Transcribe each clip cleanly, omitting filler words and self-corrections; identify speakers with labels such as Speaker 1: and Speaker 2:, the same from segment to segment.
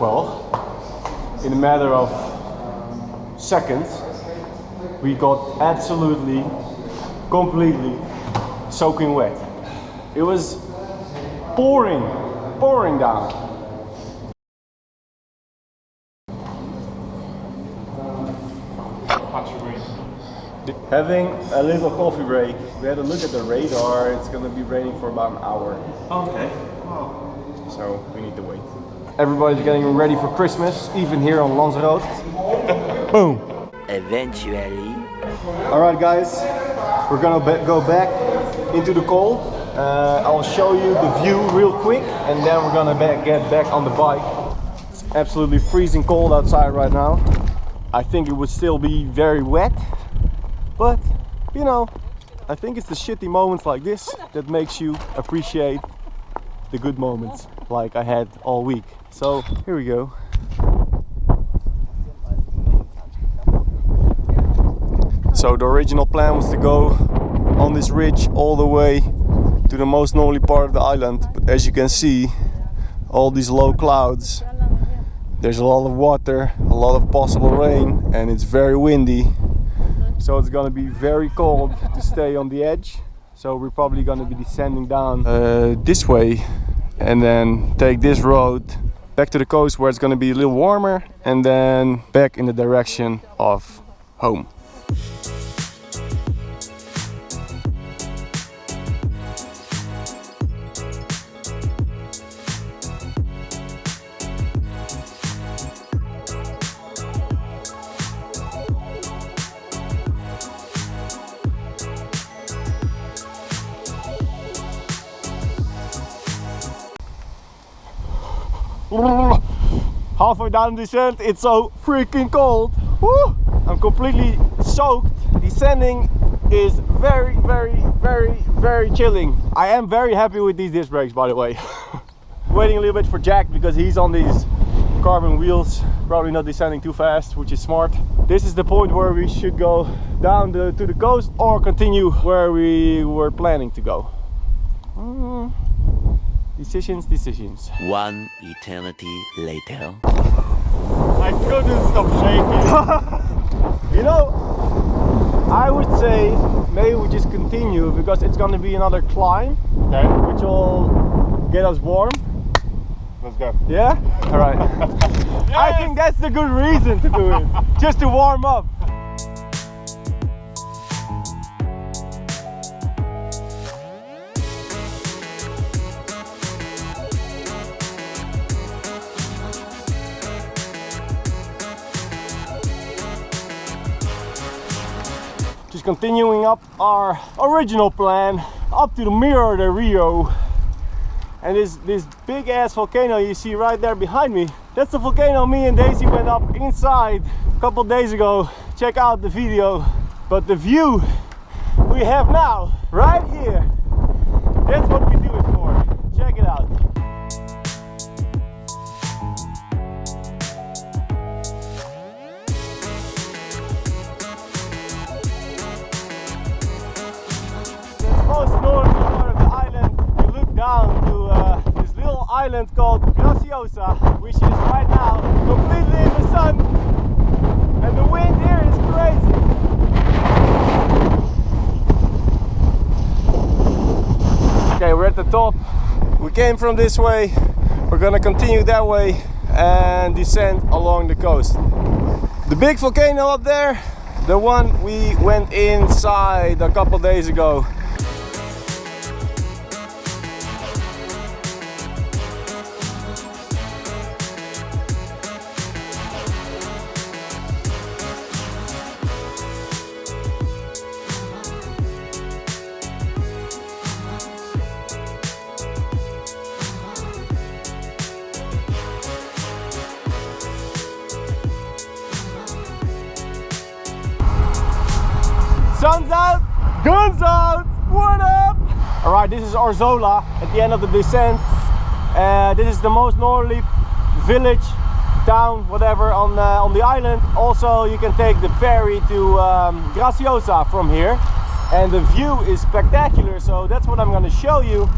Speaker 1: Well, in a matter of seconds, we got absolutely, completely soaking wet. It was pouring down. Having a little coffee break. We had a look at the radar. It's gonna be raining for about an hour.
Speaker 2: Okay.
Speaker 1: So we need to wait. Everybody's getting ready for Christmas, even here on Lanzarote. Boom.
Speaker 3: Eventually.
Speaker 1: Alright guys, we're gonna go back into the cold. I'll show you the view real quick and then we're gonna get back on the bike. It's absolutely freezing cold outside right now. I think it would still be very wet, but you know, I think it's the shitty moments like this that makes you appreciate the good moments like I had all week. So here we go. So the original plan was to go on this ridge all the way to the most northerly part of the island, but as you can see, all these low clouds, there's a lot of water, a lot of possible rain, and it's very windy, so it's gonna be very cold to stay on the edge. So we're probably gonna be descending down this way and then take this road back to the coast where it's gonna be a little warmer, and then back in the direction of home. Halfway down the descent, it's so freaking cold. Woo! I'm completely soaked. Descending is very chilling. I am very happy with these disc brakes, by the way. Waiting a little bit for Jack because he's on these carbon wheels, probably not descending too fast, which is smart. This is the point where we should go down to the coast or continue where we were planning to go. Decisions.
Speaker 3: One eternity later.
Speaker 2: I couldn't stop shaking.
Speaker 1: You know, I would say maybe we just continue because it's going to be another climb,
Speaker 2: Okay.
Speaker 1: which will get us warm.
Speaker 2: Let's go.
Speaker 1: Yeah? Alright.
Speaker 2: Yes!
Speaker 1: I think that's the good reason to do it. Just to warm up. Just continuing up our original plan up to the Mirror de Rio, and this big ass volcano you see right there behind me, that's the volcano me and Daisy went up inside a couple days ago. Check out the video. But the view we have now right here, that's what we do it for. Check it out. Most northern part of the island, you look down to this little island called Graciosa, which is right now completely in the sun, and the wind here is crazy. Okay, we're at the top. We came from this way, we're gonna continue that way and descend along the coast. The big volcano up there, the one we went inside a couple days ago. Sun's out, guns out, what up? Alright, this is Orzola at the end of the descent. This is the most northerly village, town, whatever on the island. Also, you can take the ferry to Graciosa from here. And the view is spectacular, so that's what I'm going to show you.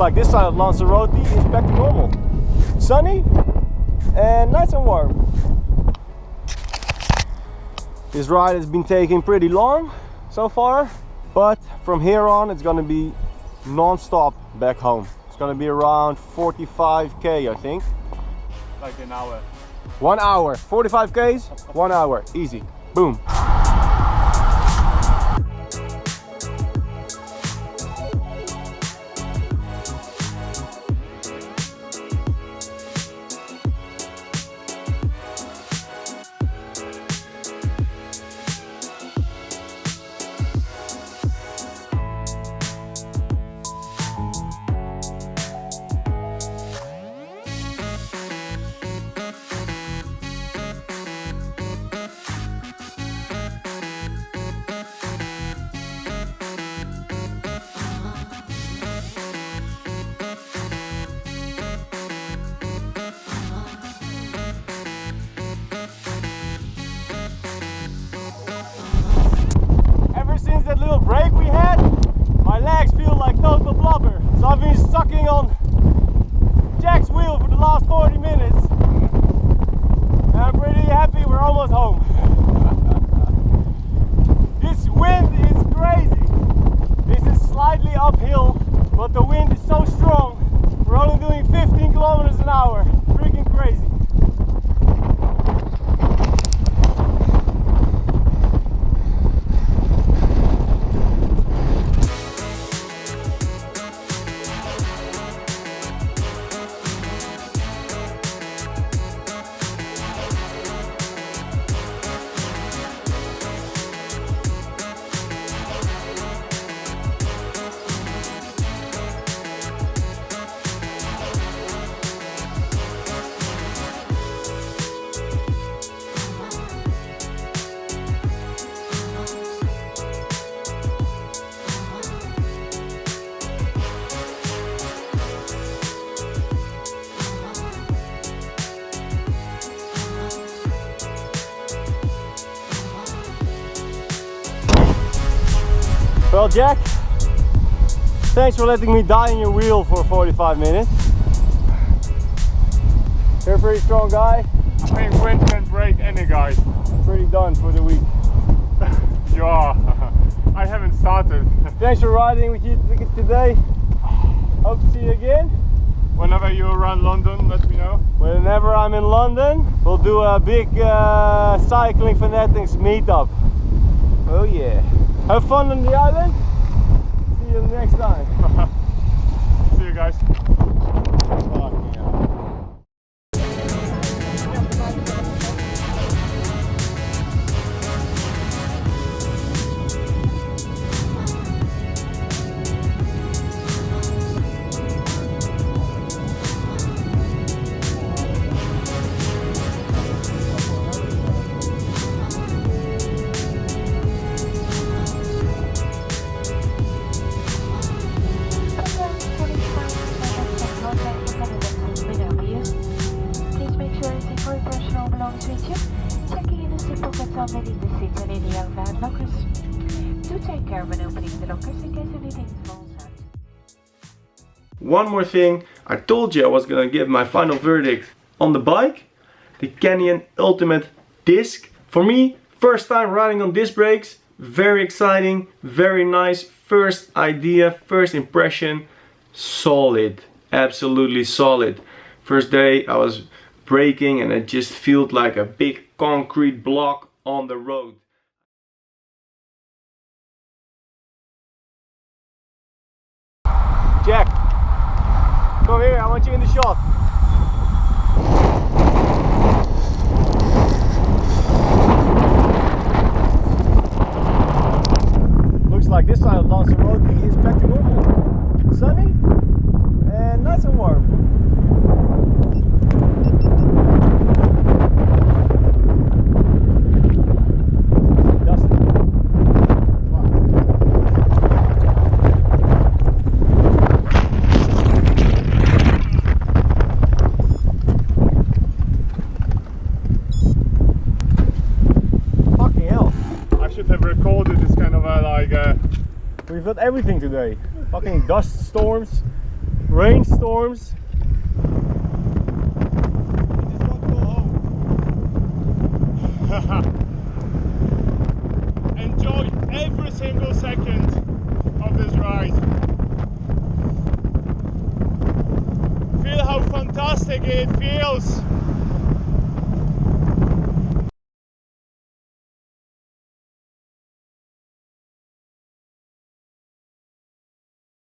Speaker 1: like this side of Lanzarote is back to normal. Sunny and nice and warm. This ride has been taking pretty long so far, but from here on it's gonna be non-stop back home. It's gonna be around 45k, I think.
Speaker 2: Like an hour.
Speaker 1: 1 hour, 45 k's, 1 hour, easy, boom. Since that little break we had, my legs feel like total blubber. So I've been sucking on Jack's wheel for the last 40 minutes. And I'm pretty happy we're almost home. This wind is crazy. This is slightly uphill, but the wind is so strong. We're only doing 15 kilometers an hour. Freaking crazy. Well, Jack, thanks for letting me die in your wheel for 45 minutes. You're a pretty strong guy.
Speaker 2: I think wind can break any guy.
Speaker 1: Pretty done for the week.
Speaker 2: Yeah, I haven't started.
Speaker 1: Thanks for riding with you today. Hope to see you again.
Speaker 2: Whenever you're around London, let me know.
Speaker 1: Whenever I'm in London, we'll do a big cycling fanatics meetup. Oh yeah. Have fun on the island. See you next time.
Speaker 2: See you guys.
Speaker 4: Underneath the seats and in the overhead lockers. Do take care when opening the lockers in case anything falls out.
Speaker 1: One more thing, I told you I was gonna give my final verdict on the bike. The Canyon Ultimate Disc. For me, first time riding on disc brakes. Very exciting, very nice. First idea, first impression, solid. Absolutely solid. First day I was braking and it just felt like a big concrete block on the road. Jack, come here, I want you in the shot. Looks like this side of Lanzarote is back to normal. Sunny and nice and warm. We've got everything today. Fucking dust storms, rainstorms.
Speaker 2: Enjoy every single second of this ride. Feel how fantastic it feels